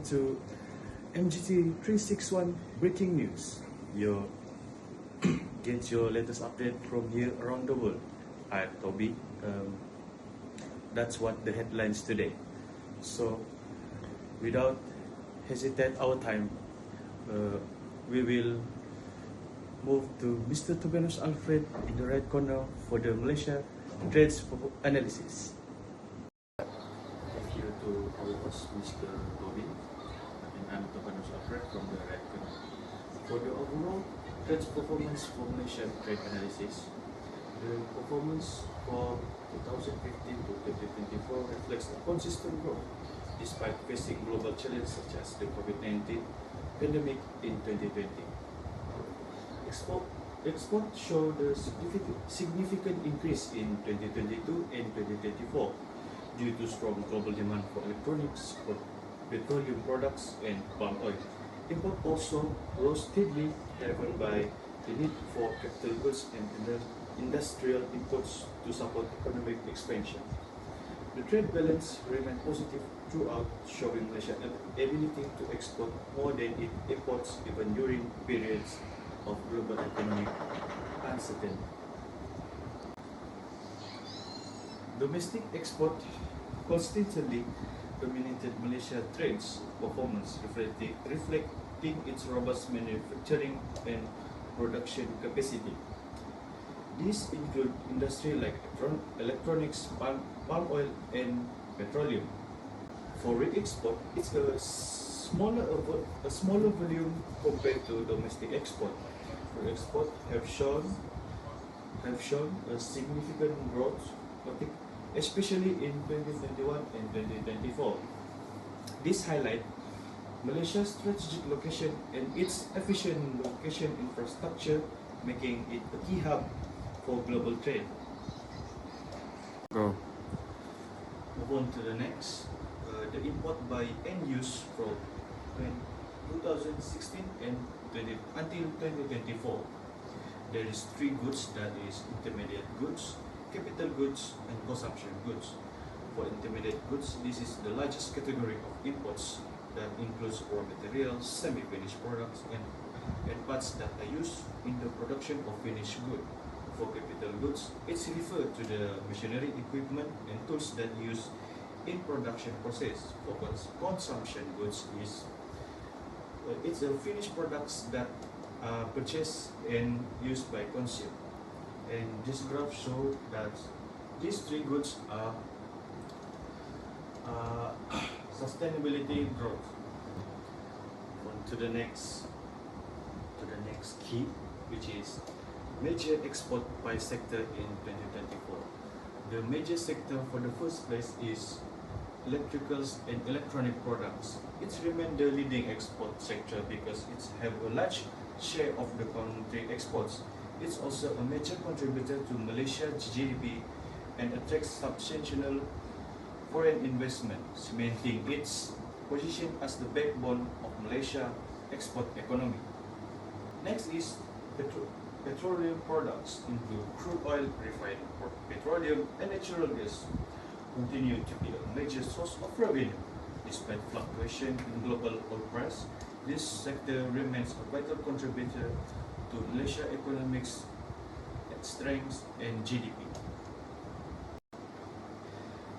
to MGT 361 Breaking News. Get your latest update from here around the world. I'm Toby. That's what the headlines today. So, without hesitate our time, we will move to Mr. Tobianus Alfred in the right corner for the Malaysia trades analysis. Thank you to our host, Mr. Toby, and I'm Tobianus Alfred from the right corner. For the overall trades performance for Malaysian trade analysis, the performance for 2015 to 2024 reflects a consistent growth despite facing global challenges such as the COVID-19 pandemic in 2020. Export showed a significant increase in 2022 and 2024 due to strong global demand for electronics, for petroleum products, and palm oil. Import also rose steadily, driven by the need for capital goods and industrial imports to support economic expansion. The trade balance remained positive throughout, showing Malaysia's ability to export more than it imports even during periods of global economic uncertainty. Domestic export consistently dominated Malaysia's trades performance, reflecting its robust manufacturing and production capacity. These include industries like electronics, palm oil, and petroleum. For re-export, it's a smaller volume compared to domestic export. Re-export have shown a significant growth, especially in 2021 and 2024. This highlights Malaysia's strategic location and its efficient location infrastructure, making it a key hub for global trade. Go. Move on to the next. The import by end use from 2016 and until 2024. There is three goods, that is intermediate goods, capital goods, and consumption goods. For intermediate goods, this is the largest category of imports that includes raw materials, semi-finished products, and parts that are used in the production of finished goods. For capital goods, it's referred to the machinery, equipment, and tools that are used in production process. For consumption goods, it's the finished products that are purchased and used by consumer. And this graph shows that these three goods are sustainability growth. On to the next key, which is major export by sector in 2024. The major sector for the first place is electricals and electronic products. It's remained the leading export sector because it has a large share of the country exports. It's also a major contributor to Malaysia's GDP and attracts substantial foreign investment, cementing its position as the backbone of Malaysia's export economy. Next is petroleum products, include crude oil, refined petroleum, and natural gas, continue to be a major source of revenue. Despite fluctuation in global oil price, this sector remains a vital contributor to Malaysia's economic strength and GDP.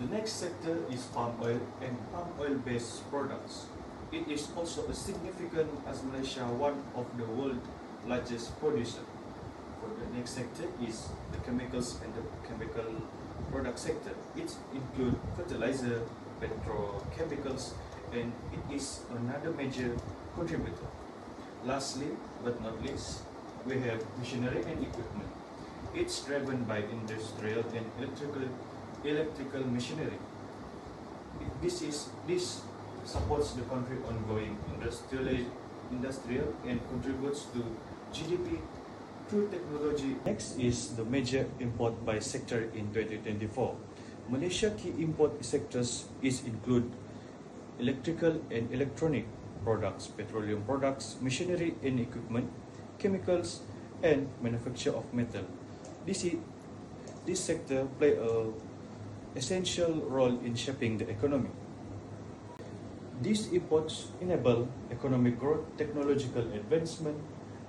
The next sector is palm oil and palm oil-based products. It is also as significant as Malaysia, one of the world's largest producers. For the next sector is the chemicals and the chemical product sector. It includes fertilizer, petrochemicals, and it is another major contributor. Lastly, but not least, we have machinery and equipment. It's driven by industrial and electrical machinery. This supports the country's ongoing industrial and contributes to GDP through technology. Next is the major import by sector in 2024. Malaysia key import sectors include electrical and electronic products, petroleum products, machinery and equipment, chemicals, and manufacture of metal. This sector play a essential role in shaping the economy. These efforts enable economic growth, technological advancement,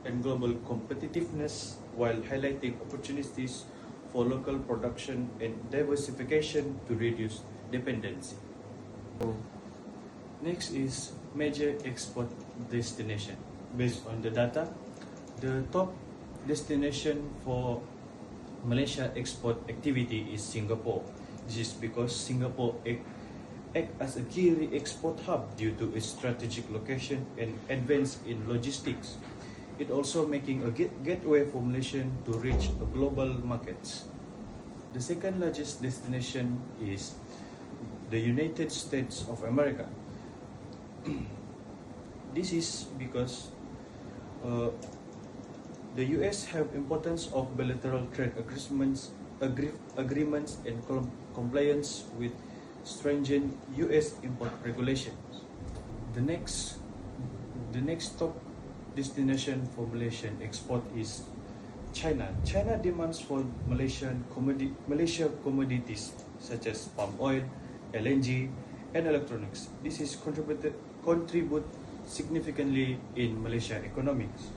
and global competitiveness while highlighting opportunities for local production and diversification to reduce dependency. Next is major export destination. Based on the data, the top destination for Malaysia export activity is Singapore. This is because Singapore act as a key re-export hub due to its strategic location and advance in logistics. It also making a gateway for Malaysian to reach global markets. The second largest destination is the United States of America. This is because the US have importance of bilateral trade agreements and compliance with stringent US import regulations. The next top destination for Malaysian export is China. China demands for Malaysia commodities such as palm oil, LNG, and electronics. This is contribute significantly in Malaysia economics.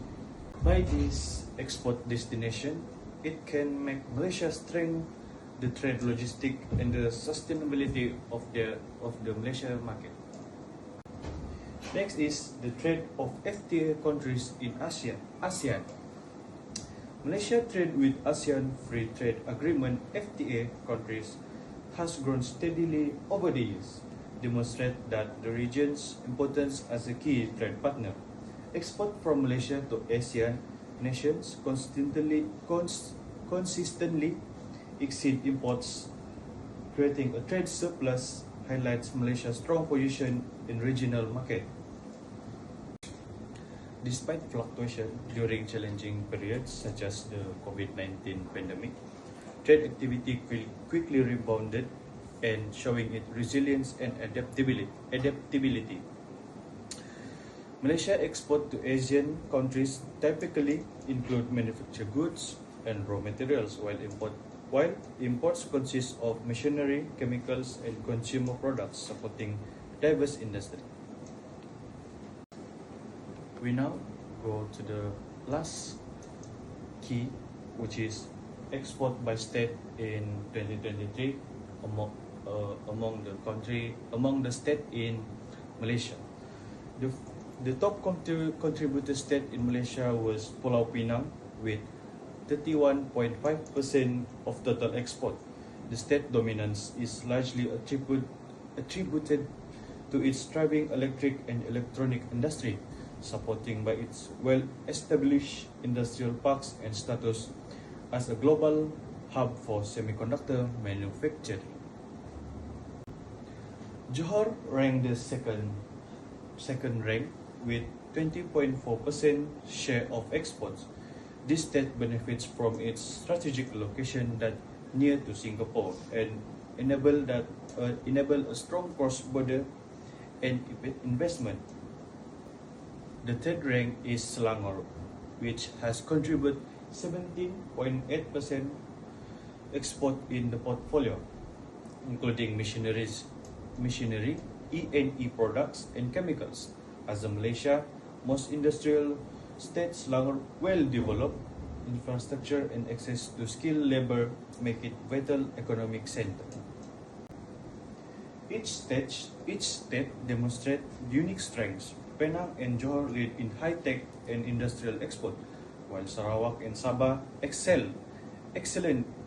By this export destination, it can make Malaysia strengthen the trade logistic and the sustainability of the Malaysia market. Next is the trade of FTA countries in ASEAN. Malaysia trade with ASEAN Free Trade Agreement (FTA) countries has grown steadily over the years, demonstrate that the region's importance as a key trade partner. Export from Malaysia to ASEAN nations consistently exceed imports, creating a trade surplus, highlights Malaysia's strong position in regional market. Despite fluctuation during challenging periods such as the COVID-19 pandemic, trade activity quickly rebounded and showing its resilience and adaptability. Malaysia export to Asian countries typically include manufactured goods and raw materials, while imports consist of machinery, chemicals, and consumer products supporting diverse industry. We now go to the last key, which is export by state in 2023 among the state in Malaysia. The top contributor state in Malaysia was Pulau Pinang with 31.5% of total export. The state dominance is largely attributed to its thriving electric and electronic industry, supporting by its well-established industrial parks and status as a global hub for semiconductor manufacturing. Johor ranked the second rank with 20.4% share of exports. This state benefits from its strategic location that near to Singapore and enable a strong cross-border and investment. The third rank is Selangor, which has contributed 17.8% export in the portfolio, including machinery, E&E products, and chemicals. As a Malaysia most industrial states, Selangor well-developed infrastructure and access to skilled labor make it vital economic center. Each state demonstrates unique strengths. Penang and Johor lead in high-tech and industrial export, while Sarawak and Sabah excellent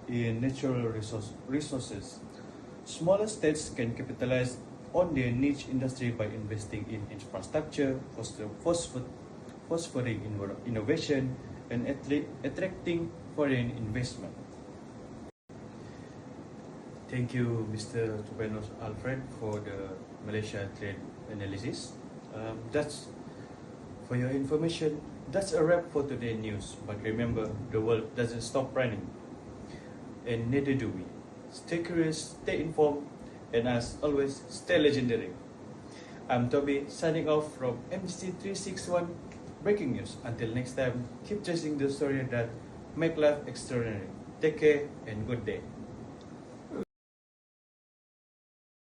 in natural resources. Smaller states can capitalize on their niche industry by investing in infrastructure, fostering innovation, and attracting foreign investment. Thank you, Mr. Tupenos Alfred, for the Malaysia trade analysis. That's for your information. That's a wrap for today's news. But remember, the world doesn't stop running, and neither do we. Stay curious, stay informed, and as always, stay legendary. I'm Toby, signing off from MDC 361 Breaking News. Until next time, keep chasing the story that make life extraordinary. Take care and good day.